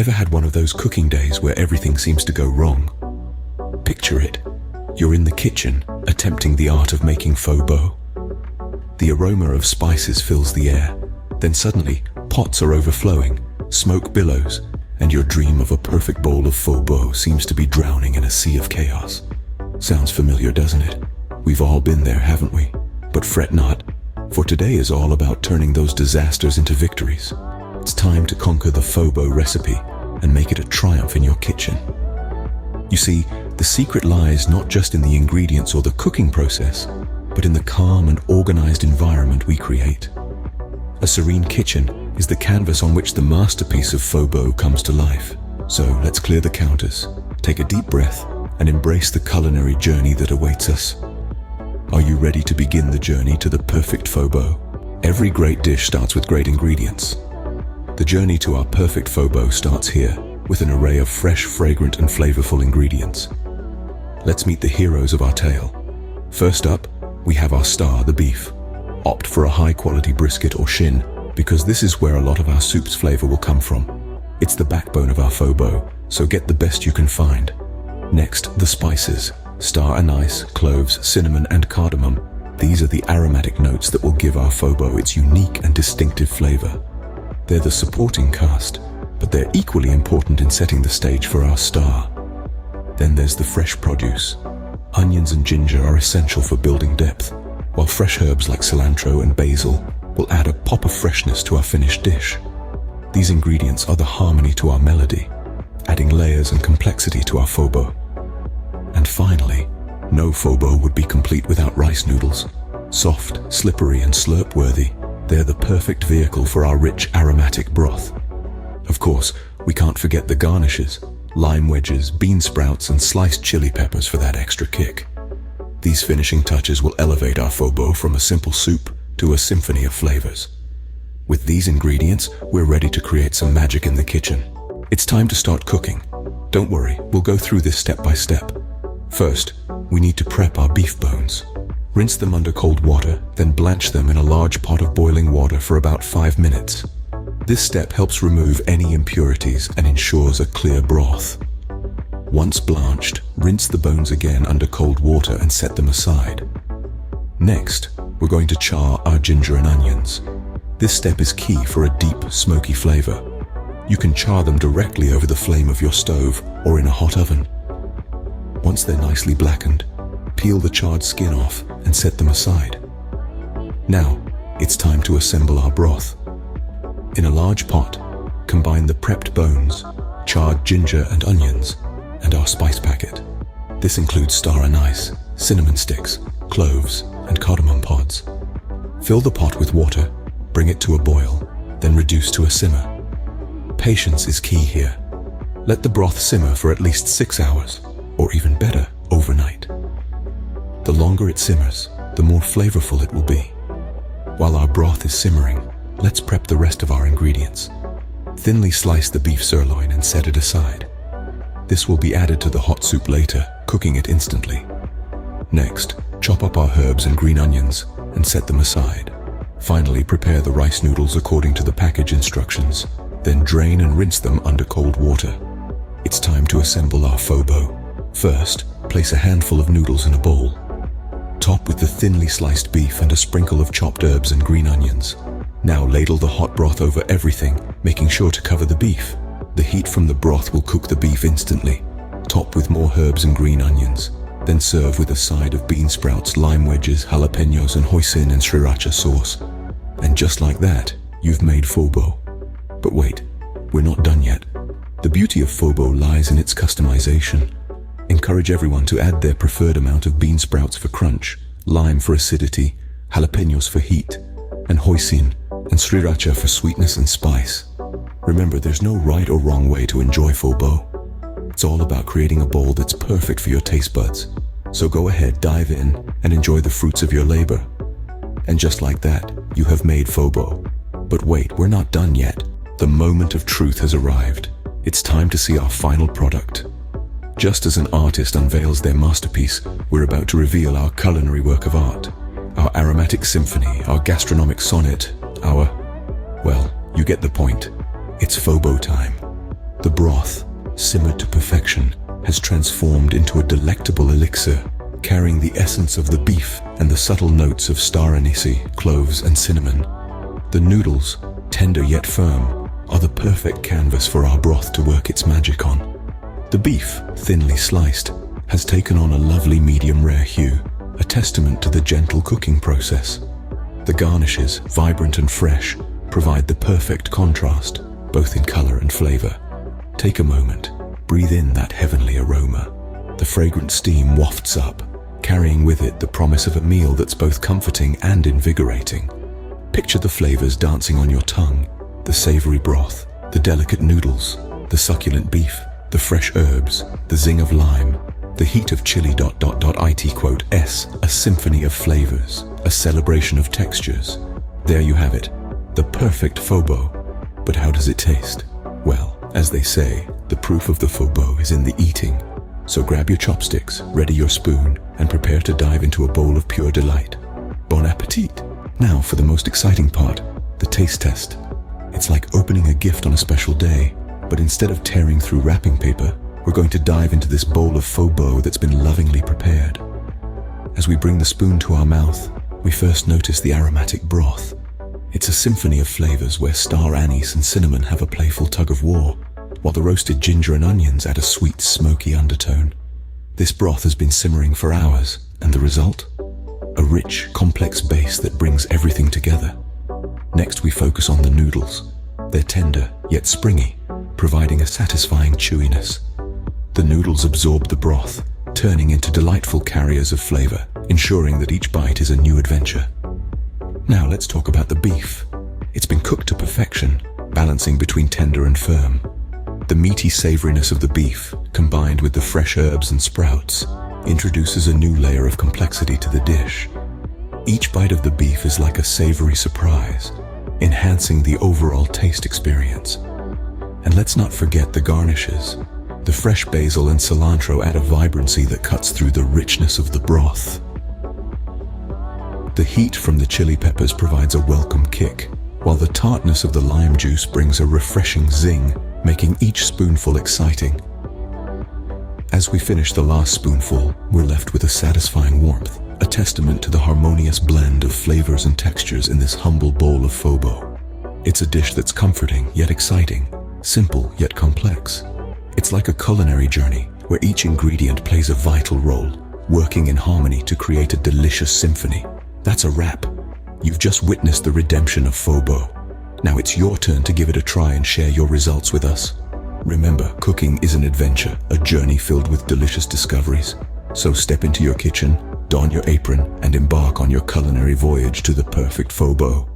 Ever had one of those cooking days where everything seems to go wrong? Picture it. You're in the kitchen, attempting the art of making pho bo. The aroma of spices fills the air. Then suddenly, pots are overflowing, smoke billows, and your dream of a perfect bowl of pho bo seems to be drowning in a sea of chaos. Sounds familiar, doesn't it? We've all been there, haven't we? But fret not, for today is all about turning those disasters into victories. It's time to conquer the pho bo recipe and make it a triumph in your kitchen. You see, the secret lies not just in the ingredients or the cooking process, but in the calm and organized environment we create. A serene kitchen is the canvas on which the masterpiece of pho bo comes to life. So let's clear the counters, take a deep breath, and embrace the culinary journey that awaits us. Are you ready to begin the journey to the perfect pho bo? Every great dish starts with great ingredients. The journey to our perfect pho bo starts here, with an array of fresh, fragrant, and flavorful ingredients. Let's meet the heroes of our tale. First up, we have our star, the beef. Opt for a high-quality brisket or shin, because this is where a lot of our soup's flavor will come from. It's the backbone of our pho bo, so get the best you can find. Next, the spices. Star anise, cloves, cinnamon, and cardamom. These are the aromatic notes that will give our pho bo its unique and distinctive flavor. They're the supporting cast, but they're equally important in setting the stage for our star. Then there's the fresh produce. Onions and ginger are essential for building depth, while fresh herbs like cilantro and basil will add a pop of freshness to our finished dish. These ingredients are the harmony to our melody, adding layers and complexity to our pho bo. And finally, no pho bo would be complete without rice noodles. Soft, slippery, and slurp-worthy, they're the perfect vehicle for our rich, aromatic broth. Of course, we can't forget the garnishes, lime wedges, bean sprouts, and sliced chili peppers for that extra kick. These finishing touches will elevate our pho bo from a simple soup to a symphony of flavors. With these ingredients, we're ready to create some magic in the kitchen. It's time to start cooking. Don't worry, we'll go through this step by step. First, we need to prep our beef bones. Rinse them under cold water, then blanch them in a large pot of boiling water for about 5 minutes. This step helps remove any impurities and ensures a clear broth. Once blanched, rinse the bones again under cold water and set them aside. Next, we're going to char our ginger and onions. This step is key for a deep, smoky flavor. You can char them directly over the flame of your stove or in a hot oven. Once they're nicely blackened, peel the charred skin off and set them aside. Now, it's time to assemble our broth. In a large pot, combine the prepped bones, charred ginger and onions, and our spice packet. This includes star anise, cinnamon sticks, cloves, and cardamom pods. Fill the pot with water, bring it to a boil, then reduce to a simmer. Patience is key here. Let the broth simmer for at least 6 hours, or even better, overnight. The longer it simmers, the more flavorful it will be. While our broth is simmering, let's prep the rest of our ingredients. Thinly slice the beef sirloin and set it aside. This will be added to the hot soup later, cooking it instantly. Next, chop up our herbs and green onions and set them aside. Finally, prepare the rice noodles according to the package instructions. Then drain and rinse them under cold water. It's time to assemble our pho bo. First, place a handful of noodles in a bowl. Top with the thinly sliced beef and a sprinkle of chopped herbs and green onions. Now ladle the hot broth over everything, making sure to cover the beef. The heat from the broth will cook the beef instantly. Top with more herbs and green onions. Then serve with a side of bean sprouts, lime wedges, jalapenos, and hoisin and sriracha sauce. And just like that, you've made pho bo. But wait, we're not done yet. The beauty of pho bo lies in its customization. Encourage everyone to add their preferred amount of bean sprouts for crunch, lime for acidity, jalapenos for heat, and hoisin and sriracha for sweetness and spice. Remember, there's no right or wrong way to enjoy pho bo. It's all about creating a bowl that's perfect for your taste buds. So go ahead, dive in, and enjoy the fruits of your labor. And just like that, you have made pho bo. But wait, we're not done yet. The moment of truth has arrived. It's time to see our final product. Just as an artist unveils their masterpiece, we're about to reveal our culinary work of art. Our aromatic symphony, our gastronomic sonnet, well, you get the point. It's pho bo time. The broth, simmered to perfection, has transformed into a delectable elixir, carrying the essence of the beef and the subtle notes of star anise, cloves, and cinnamon. The noodles, tender yet firm, are the perfect canvas for our broth to work its magic on. The beef, thinly sliced, has taken on a lovely medium-rare hue, a testament to the gentle cooking process. The garnishes, vibrant and fresh, provide the perfect contrast, both in color and flavor. Take a moment, breathe in that heavenly aroma. The fragrant steam wafts up, carrying with it the promise of a meal that's both comforting and invigorating. Picture the flavors dancing on your tongue: the savory broth, the delicate noodles, the succulent beef, the fresh herbs, the zing of lime, the heat of chili. It a symphony of flavors, a celebration of textures. There you have it, the perfect pho bo. But how does it taste? Well, as they say, the proof of the pho bo is in the eating. So grab your chopsticks, ready your spoon, and prepare to dive into a bowl of pure delight. Bon appetit! Now for the most exciting part, the taste test. It's like opening a gift on a special day, but instead of tearing through wrapping paper, we're going to dive into this bowl of pho bo that's been lovingly prepared. As we bring the spoon to our mouth, we first notice the aromatic broth. It's a symphony of flavors where star anise and cinnamon have a playful tug-of-war, while the roasted ginger and onions add a sweet, smoky undertone. This broth has been simmering for hours, and the result? A rich, complex base that brings everything together. Next, we focus on the noodles. They're tender, yet springy, providing a satisfying chewiness. The noodles absorb the broth, turning into delightful carriers of flavor, ensuring that each bite is a new adventure. Now let's talk about the beef. It's been cooked to perfection, balancing between tender and firm. The meaty savoriness of the beef, combined with the fresh herbs and sprouts, introduces a new layer of complexity to the dish. Each bite of the beef is like a savory surprise, enhancing the overall taste experience. And let's not forget the garnishes. The fresh basil and cilantro add a vibrancy that cuts through the richness of the broth. The heat from the chili peppers provides a welcome kick, while the tartness of the lime juice brings a refreshing zing, making each spoonful exciting. As we finish the last spoonful, we're left with a satisfying warmth, a testament to the harmonious blend of flavors and textures in this humble bowl of pho bo. It's a dish that's comforting yet exciting, simple yet complex. It's like a culinary journey where each ingredient plays a vital role, working in harmony to create a delicious symphony. That's a wrap. You've just witnessed the redemption of pho bo. Now it's your turn to give it a try and share your results with us. Remember, cooking is an adventure, a journey filled with delicious discoveries. So step into your kitchen, don your apron, and embark on your culinary voyage to the perfect pho bo.